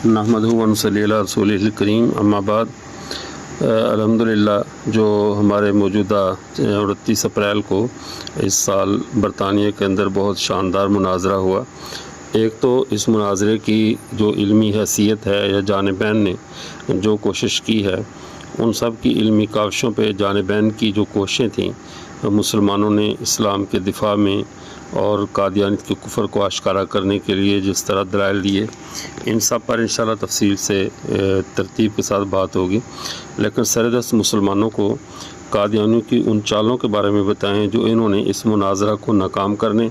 نحمدہ و نصلی علی رسولہ الکریم اما بعد۔ الحمدللہ جو ہمارے موجودہ 29 اپریل کو اس سال برطانیہ کے اندر بہت شاندار مناظرہ ہوا۔ ایک تو اس مناظرے کی جو علمی حیثیت ہے یا جانبین نے جو کوشش کی ہے، ان سب کی علمی کاوشوں پہ جانبین کی جو کوششیں تھیں مسلمانوں نے اسلام کے دفاع میں اور قادیانیت کے کفر کو آشکارا کرنے کے لیے جس طرح دلائل دیے، ان سب پر انشاءاللہ تفصیل سے ترتیب کے ساتھ بات ہوگی۔ لیکن سردست مسلمانوں کو قادیانیوں کی ان چالوں کے بارے میں بتائیں جو انہوں نے اس مناظرہ کو ناکام کرنے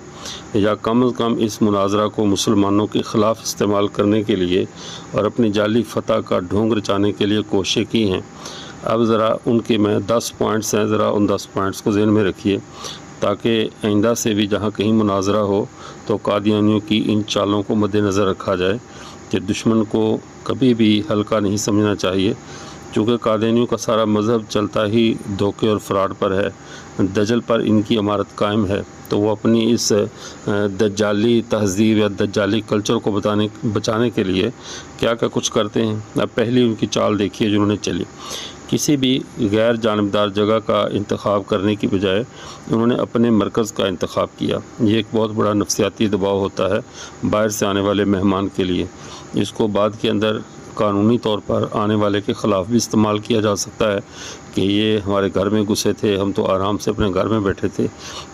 یا کم از کم اس مناظرہ کو مسلمانوں کے خلاف استعمال کرنے کے لیے اور اپنی جعلی فتح کا ڈھونگ رچانے کے لیے کوششیں کی ہیں۔ اب ذرا ان کے میں 10 پوائنٹس ہیں، ذرا ان 10 پوائنٹس کو ذہن میں رکھیے تاکہ آئندہ سے بھی جہاں کہیں مناظرہ ہو تو قادیانیوں کی ان چالوں کو مد نظر رکھا جائے کہ دشمن کو کبھی بھی ہلکا نہیں سمجھنا چاہیے، چونکہ قادیانیوں کا سارا مذہب چلتا ہی دھوکے اور فراڈ پر ہے، دجل پر ان کی عمارت قائم ہے۔ تو وہ اپنی اس دجالی تہذیب یا دجالی کلچر کو بچانے کے لیے کیا کیا کچھ کرتے ہیں۔ اب پہلی ان کی چال دیکھیے جنہوں نے چلی، کسی بھی غیر جانبدار جگہ کا انتخاب کرنے کی بجائے انہوں نے اپنے مرکز کا انتخاب کیا۔ یہ ایک بہت بڑا نفسیاتی دباؤ ہوتا ہے باہر سے آنے والے مہمان کے لیے، اس کو بعد کے اندر قانونی طور پر آنے والے کے خلاف بھی استعمال کیا جا سکتا ہے کہ یہ ہمارے گھر میں گھسے تھے، ہم تو آرام سے اپنے گھر میں بیٹھے تھے۔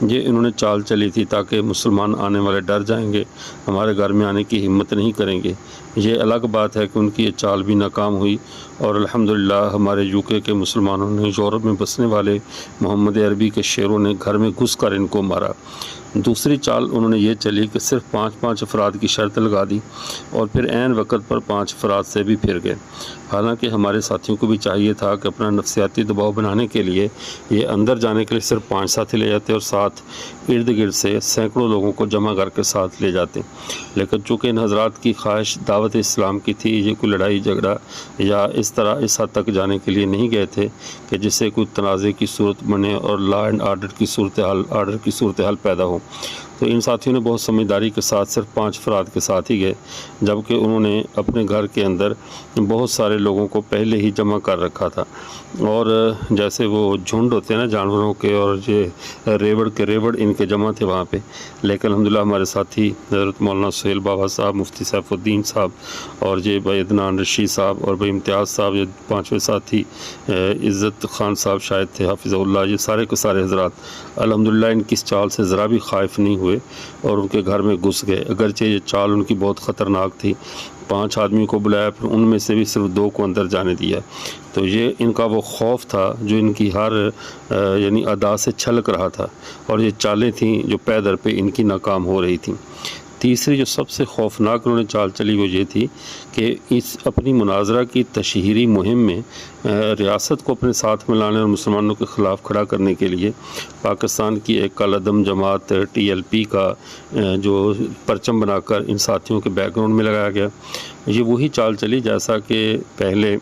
یہ انہوں نے چال چلی تھی تاکہ مسلمان آنے والے ڈر جائیں گے، ہمارے گھر میں آنے کی ہمت نہیں کریں گے۔ یہ الگ بات ہے کہ ان کی یہ چال بھی ناکام ہوئی اور الحمدللہ ہمارے UK کے مسلمانوں نے، یورپ میں بسنے والے محمد عربی کے شیروں نے گھر میں گھس کر ان کو مارا۔ دوسری چال انہوں نے یہ چلی کہ صرف 5 افراد کی شرط لگا دی اور پھر عین وقت پر 5 افراد سے بھی پھر گئے۔ حالانکہ ہمارے ساتھیوں کو بھی چاہیے تھا کہ اپنا نفسیاتی دباؤ بنانے کے لیے یہ اندر جانے کے لیے صرف 5 ساتھی لے جاتے اور ساتھ ارد گرد سے سینکڑوں لوگوں کو جمع کر کے ساتھ لے جاتے، لیکن چونکہ ان حضرات کی خواہش دعوت اسلام کی تھی، یہ کوئی لڑائی جھگڑا یا اس طرح اس حد تک جانے کے لیے نہیں گئے تھے کہ جس سے کوئی تنازع کی صورت بنے اور لا اینڈ آرڈر کی صورتحال پیدا ہو۔ تو ان ساتھیوں نے بہت سمجھداری کے ساتھ صرف 5 افراد کے ساتھ ہی گئے، جبکہ انہوں نے اپنے گھر کے اندر بہت سارے لوگوں کو پہلے ہی جمع کر رکھا تھا، اور جیسے وہ جھنڈ ہوتے ہیں نا جانوروں کے، اور یہ ریوڑ ان کے جمع تھے وہاں پہ۔ لیکن الحمدللہ ہمارے ساتھی حضرت مولانا سہیل بابا صاحب، مفتی سیف الدین صاحب اور یہ بھائی عدنان رشید صاحب اور بھائی امتیاز صاحب، یہ 5ویں ساتھی عزت خان صاحب شاید تھے حافظہ اللہ، یہ سارے کے سارے حضرات الحمدللہ ان کی اس چال سے ذرا بھی خائف نہیں ہوئے اور ان کے گھر میں گھس گئے۔ اگرچہ یہ چال ان کی بہت خطرناک تھی، 5 آدمیوں کو بلایا، پھر ان میں سے بھی صرف 2 کو اندر جانے دیا۔ تو یہ ان کا وہ خوف تھا جو ان کی ہر یعنی ادا سے چھلک رہا تھا، اور یہ چالیں تھیں جو پے در پہ ان کی ناکام ہو رہی تھیں۔ تیسری جو سب سے خوفناک انہوں نے چال چلی وہ یہ تھی کہ اس اپنی مناظرہ کی تشہیری مہم میں ریاست کو اپنے ساتھ ملانے اور مسلمانوں کے خلاف کھڑا کرنے کے لیے پاکستان کی ایک کالعدم جماعت TLP کا جو پرچم بنا کر ان ساتھیوں کے بیک گراؤنڈ میں لگایا گیا۔ یہ وہی چال چلی جیسا کہ پہلے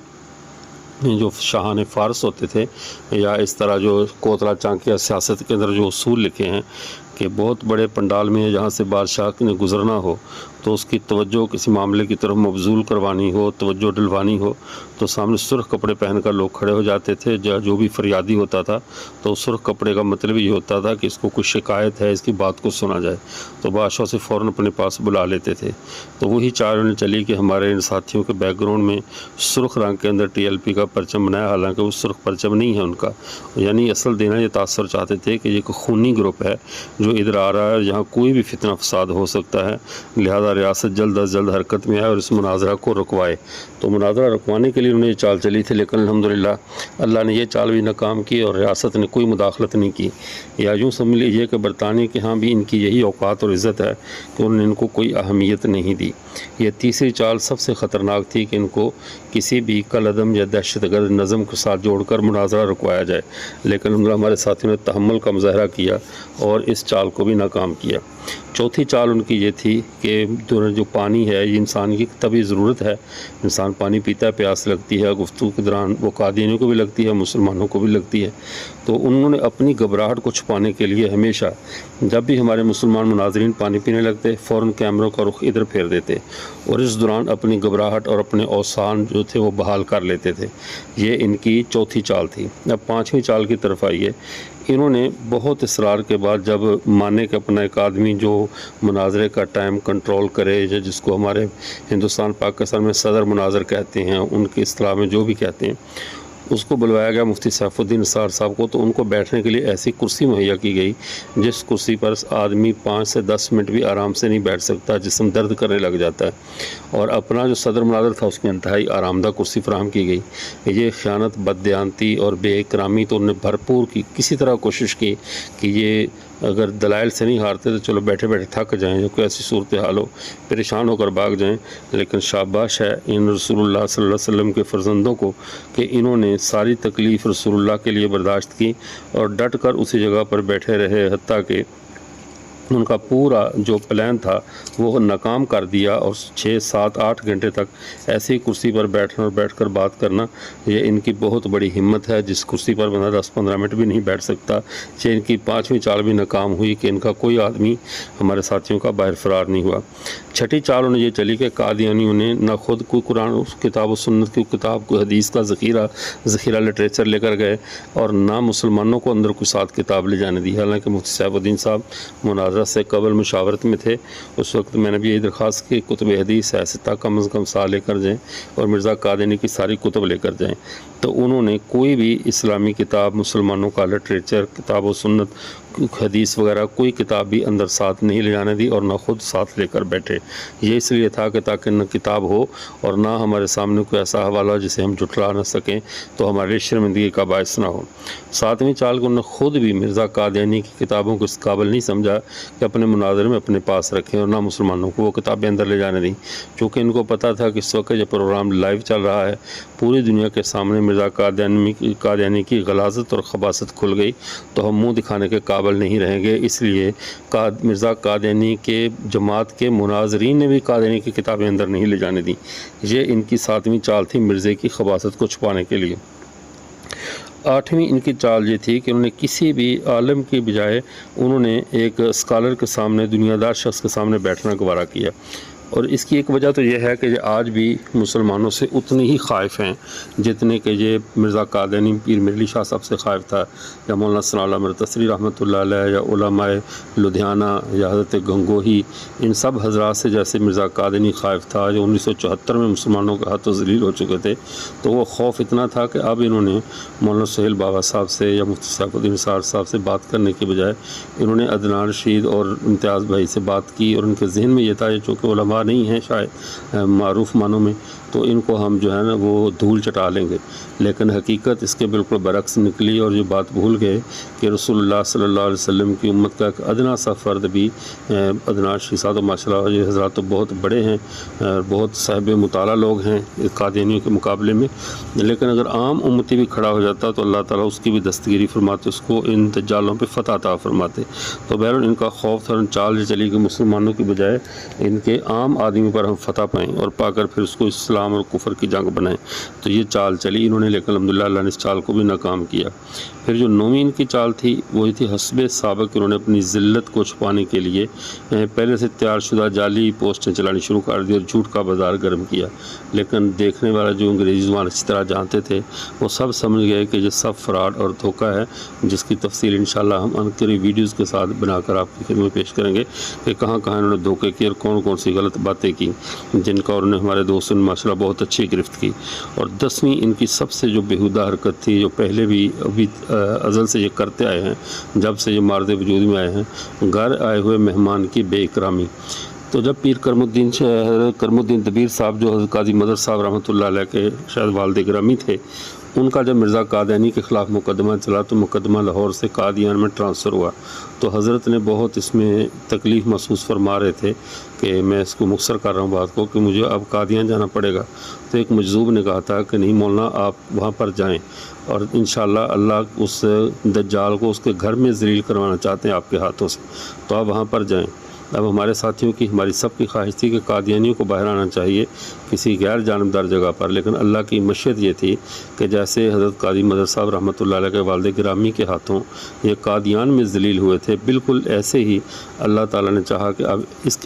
جو شاہان فارس ہوتے تھے، یا اس طرح جو کوتلا چانکیہ سیاست کے اندر جو اصول لکھے ہیں کہ بہت بڑے پنڈال میں جہاں سے بادشاہ نے گزرنا ہو تو اس کی توجہ کسی معاملے کی طرف مبذول کروانی ہو، توجہ ڈلوانی ہو، تو سامنے سرخ کپڑے پہن کر لوگ کھڑے ہو جاتے تھے۔ جو بھی فریادی ہوتا تھا تو سرخ کپڑے کا مطلب یہ ہوتا تھا کہ اس کو کوئی شکایت ہے، اس کی بات کو سنا جائے، تو بادشاہ سے فوراً اپنے پاس بلا لیتے تھے۔ تو وہی چال انہیں چلی کہ ہمارے ان ساتھیوں کے بیک گراؤنڈ میں سرخ رنگ کے اندر TLP کا پرچم بنایا، حالانکہ وہ سرخ پرچم نہیں ہے ان کا، یعنی اصل دینا یہ تاثر چاہتے تھے کہ یہ ایک خونی گروپ ہے جو ادھر آ رہا ہے، یہاں کوئی بھی فتنہ فساد ہو سکتا ہے، لہذا ریاست جلد از جلد حرکت میں آئے اور اس مناظرہ کو رکوائے۔ تو مناظرہ رکوانے کے لیے انہوں نے یہ چال چلی تھی، لیکن الحمدللہ اللہ نے یہ چال بھی ناکام کی اور ریاست نے کوئی مداخلت نہیں کی۔ یا یوں سمجھ لیجیے کہ برطانیہ کے ہاں بھی ان کی یہی اوقات اور عزت ہے کہ انہوں نے ان کو کوئی اہمیت نہیں دی۔ یہ تیسری چال سب سے خطرناک تھی کہ ان کو کسی بھی کالعدم یا دہشت گرد نظم کے ساتھ جوڑ کر مناظرہ رکوایا جائے، لیکن ہمارے ساتھیوں نے تحمل کا مظاہرہ کیا اور اس چال کو بھی ناکام کیا۔ چوتھی چال ان کی یہ تھی کہ جو پانی ہے یہ انسان کی طبعی ضرورت ہے، انسان پانی پیتا ہے، پیاس لگتی ہے، گفتگو کے دوران وہ قادیانیوں کو بھی لگتی ہے، مسلمانوں کو بھی لگتی ہے، تو انہوں نے اپنی گھبراہٹ کو چھپانے کے لیے ہمیشہ جب بھی ہمارے مسلمان مناظرین پانی پینے لگتے فوراً کیمروں کا رخ ادھر پھیر دیتے اور اس دوران اپنی گھبراہٹ اور اپنے اوسان جو تھے وہ بحال کر لیتے تھے۔ یہ ان کی چوتھی چال تھی۔ اب پانچویں چال کی طرف آئیے۔ انہوں نے بہت اصرار کے بعد جب مانے کہ اپنا ایک آدمی جو مناظرے کا ٹائم کنٹرول کرے، جس کو ہمارے ہندوستان پاکستان میں صدر مناظر کہتے ہیں، ان کی اصطلاح میں جو بھی کہتے ہیں، اس کو بلوایا گیا مفتی سیف الدین نثار صاحب کو، تو ان کو بیٹھنے کے لیے ایسی کرسی مہیا کی گئی جس کرسی پر آدمی 5 سے 10 منٹ بھی آرام سے نہیں بیٹھ سکتا، جسم درد کرنے لگ جاتا ہے، اور اپنا جو صدر مناظر تھا اس کی انتہائی آرام دہ کرسی فراہم کی گئی۔ یہ خیانت، بددیانتی اور بے اکرامی تو انہوں نے بھرپور کی، کسی طرح کوشش کی کہ یہ اگر دلائل سے نہیں ہارتے تو چلو بیٹھے بیٹھے تھک جائیں، جو کوئی ایسی صورتحال ہو، پریشان ہو کر بھاگ جائیں، لیکن شاباش ہے ان رسول اللہ صلی اللہ علیہ وسلم کے فرزندوں کو کہ انہوں نے ساری تکلیف رسول اللہ کے لیے برداشت کی اور ڈٹ کر اسی جگہ پر بیٹھے رہے، حتیٰ کہ ان کا پورا جو پلان تھا وہ ناکام کر دیا، اور 6 7 8 گھنٹے تک ایسی کرسی پر بیٹھنا اور بیٹھ کر بات کرنا، یہ ان کی بہت بڑی ہمت ہے، جس کرسی پر بندہ 10-15 منٹ بھی نہیں بیٹھ سکتا۔ یہ ان کی پانچویں چال بھی ناکام ہوئی کہ ان کا کوئی آدمی ہمارے ساتھیوں کا باہر فرار نہیں ہوا۔ چھٹی چال انہیں یہ چلی کہ قادیانیوں نے نہ خود کوئی قرآن کتاب و سنت کی کتاب، کوئی حدیث کا ذخیرہ لٹریچر لے کر گئے، اور نہ مسلمانوں کو اندر کوئی ساتھ کتاب لے جانے دی۔ حالانکہ مفتی سیف الدین صاحب مناظرہ سے قبل مشاورت میں تھے، اس وقت میں نے بھی یہی درخواست کی کتب حدیث ایسا کم از کم سال لے کر جائیں اور مرزا قادیانی کی ساری کتب لے کر جائیں، تو انہوں نے کوئی بھی اسلامی کتاب، مسلمانوں کا لٹریچر، کتاب و سنت، حدیث وغیرہ کوئی کتاب بھی اندر ساتھ نہیں لے جانے دی، اور نہ خود ساتھ لے کر بیٹھے۔ یہ اس لیے تھا کہ تاکہ نہ کتاب ہو اور نہ ہمارے سامنے کوئی ایسا حوالہ ہو جسے ہم جھٹلا نہ سکیں، تو ہمارے شرمندگی کا باعث نہ ہو۔ ساتویں چال کو انہوں نے خود بھی مرزا قادیانی کی کتابوں کو اس قابل نہیں سمجھا کہ اپنے مناظر میں اپنے پاس رکھیں، اور نہ مسلمانوں کو وہ کتابیں اندر لے جانے دیں، چونکہ ان کو پتہ تھا کہ اس وقت یہ پروگرام لائیو چل رہا ہے، پوری دنیا کے سامنے مرزا قادیانی کی غلاظت اور خباثت کھل گئی تو ہم منہ دکھانے کے قابل نہیں رہیں گے۔ اس لیے مرزا قادیانی کے جماعت کے مناظرین نے بھی قادیانی کی کتابیں اندر نہیں لے جانے دیں۔ یہ ان کی ساتویں چال تھی مرزے کی خباثت کو چھپانے کے لیے۔ آٹھویں ان کی چال یہ تھی کہ انہوں نے کسی بھی عالم کی بجائے انہوں نے ایک اسکالر کے سامنے، دنیا دار شخص کے سامنے بیٹھنا گوارا کیا، اور اس کی ایک وجہ تو یہ ہے کہ یہ آج بھی مسلمانوں سے اتنے ہی خائف ہیں جتنے کہ یہ مرزا قادیانی پیر میر شاہ صاحب سے خائف تھا، یا مولانا ثناء اللہ مرتصری رحمۃ اللہ علیہ، یا علماء لدھیانہ، یا حضرت گنگوہی، ان سب حضرات سے جیسے مرزا قادیانی خائف تھا، جو 1974 میں مسلمانوں کے ہاتھوں ذلیل ہو چکے تھے، تو وہ خوف اتنا تھا کہ اب انہوں نے مولانا سہیل بابا صاحب سے یا مفتی سیف الدین نثار صاحب سے بات کرنے کے بجائے انہوں نے عدنان رشید اور امتیاز بھائی سے بات کی، اور ان کے ذہن میں یہ تھا، چونکہ علماء نہیں ہیں شاید معروف معنوں میں، تو ان کو ہم جو ہے نا وہ دھول چٹا لیں گے، لیکن حقیقت اس کے بالکل برعکس نکلی، اور یہ بات بھول گئے کہ رسول اللہ صلی اللہ علیہ وسلم کی امت کا ایک ادنا سا فرد بھی عدنان رشید صاحب، ماشاء اللہ یہ حضرات تو بہت بڑے ہیں، بہت صاحب مطالعہ لوگ ہیں قادیانیوں کے مقابلے میں، لیکن اگر عام امتی بھی کھڑا ہو جاتا تو اللہ تعالیٰ اس کی بھی دستگیری فرماتے، اس کو ان دجالوں پہ فتح عطا فرماتے۔ تو بہرحال ان کا خوف تھا، چال یہ چلی کہ مسلمانوں کی بجائے ان کے عام آدمی پر ہم فتح پائیں، اور پا کر پھر اس کو اسلام اور کفر کی جنگ بنائیں، تو یہ چال چلی انہوں نے، لیکن الحمدللہ اللہ نے اس چال کو بھی ناکام کیا۔ پھر جو نویں ان کی چال تھی وہی تھی حسب سابق، انہوں نے اپنی ذلت کو چھپانے کے لیے پہلے سے تیار شدہ جعلی پوسٹیں چلانی شروع کر دی اور جھوٹ کا بازار گرم کیا، لیکن دیکھنے والا جو انگریزی زبان اچھی طرح جانتے تھے وہ سب سمجھ گئے کہ یہ سب فراڈ اور دھوکہ ہے، جس کی تفصیل انشاءاللہ ہم انقریب ویڈیوز کے ساتھ بنا کر آپ کی خدمت پیش کریں گے کہ کہاں کہاں انہوں نے دھوکے کی اور کون کون سی غلط باتیں کی، جن کا انہوں نے ہمارے دوستوں نے ماشاءاللہ بہت اچھی گرفت کی۔ اور 10ویں ان کی سب سے جو بیہودہ حرکت تھی، جو پہلے بھی ابھی ازل سے یہ کرتے آئے ہیں، جب سے یہ مارد وجود میں آئے ہیں، گھر آئے ہوئے مہمان کی بے اکرامی۔ تو جب پیر کرم الدین دبیر صاحب جو حضرت قاضی مدر صاحب رحمۃ اللہ علیہ کے شاید والد گرامی تھے، ان کا جب مرزا قادیانی کے خلاف مقدمہ چلا تو مقدمہ لاہور سے قادیان میں ٹرانسفر ہوا، تو حضرت نے بہت اس میں تکلیف محسوس فرما رہے تھے کہ میں اس کو مختصر کر رہا ہوں بات کو، کہ مجھے اب قادیان جانا پڑے گا۔ تو ایک مجذوب نے کہا تھا کہ نہیں مولانا، آپ وہاں پر جائیں، اور انشاءاللہ اللہ اس دجال کو اس کے گھر میں ذلیل کروانا چاہتے ہیں آپ کے ہاتھوں سے، تو آپ وہاں پر جائیں۔ اب ہمارے ساتھیوں کی ہماری سب کی خواہش تھی کہ قادیانیوں کو باہر آنا چاہیے کسی غیر جانبدار جگہ پر، لیکن اللہ کی مشیت یہ تھی کہ جیسے حضرت قاضی مدر صاحب رحمۃ اللہ علیہ کے والد گرامی کے ہاتھوں یہ قادیان میں ذلیل ہوئے تھے، بالکل ایسے ہی اللہ تعالیٰ نے چاہا کہ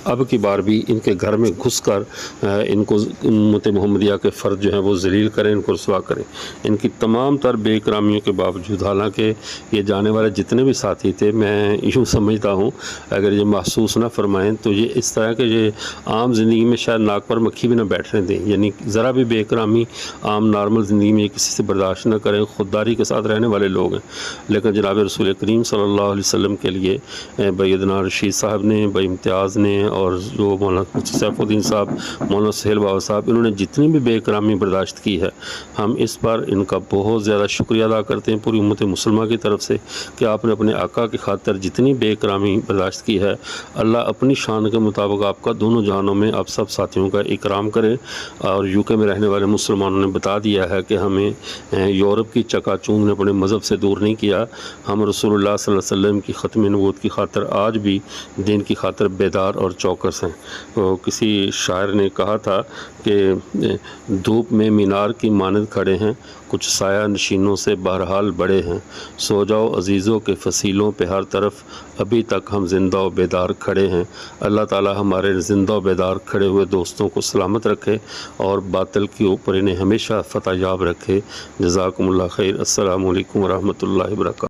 اب کی بار بھی ان کے گھر میں گھس کر ان کو امت محمدیہ کے فرد جو ہیں وہ ذلیل کریں، ان کو رسوا کریں۔ ان کی تمام تر بے اکرامیوں کے باوجود، حالانکہ یہ جانے والے جتنے بھی ساتھی تھے، میں یوں سمجھتا ہوں اگر یہ محسوس نہ فرمائیں تو یہ اس طرح کہ یہ عام زندگی میں شاید ناک پر مکھی بھی نہ بیٹھنے دیں، یعنی ذرا بھی بے اکرامی عام نارمل زندگی میں کسی سے برداشت نہ کریں، خودداری کے ساتھ رہنے والے لوگ ہیں۔ لیکن جناب رسول کریم صلی اللہ علیہ وسلم کے لیے بھائی ادنان رشید صاحب نے، بھائی امتیاز نے، اور جو مولانا سیف الدین صاحب، مولانا سہیل بابا صاحب، انہوں نے جتنی بھی بے اکرامی برداشت کی ہے، ہم اس پر ان کا بہت زیادہ شکریہ ادا کرتے ہیں پوری امت مسلمہ کی طرف سے کہ آپ نے اپنے آقا کی خاطر جتنی بے اکرامی برداشت کی ہے، اللہ اپنی شان کے مطابق آپ کا دونوں جہانوں میں آپ سب ساتھیوں کا اکرام کرے۔ اور یو کے میں رہنے والے مسلمانوں نے بتا دیا ہے کہ ہمیں یورپ کی چکا چوند نے اپنے مذہب سے دور نہیں کیا، ہم رسول اللہ صلی اللہ علیہ وسلم کی ختم نبوت کی خاطر آج بھی دین کی خاطر بیدار اور چوکس ہیں۔ تو کسی شاعر نے کہا تھا کہ دھوپ میں مینار کی مانند کھڑے ہیں، کچھ سایہ نشینوں سے بہرحال بڑے ہیں، سو جاؤ عزیزوں کے فصیلوں پہ ہر طرف، ابھی تک ہم زندہ و بیدار کھڑے ہیں۔ اللہ تعالی ہمارے زندہ و بیدار کھڑے ہوئے دوستوں کو سلامت رکھے اور باطل کے اوپر انہیں ہمیشہ فتح یاب رکھے۔ جزاکم اللہ خیر۔ السلام علیکم ورحمۃ اللہ وبرکاتہ۔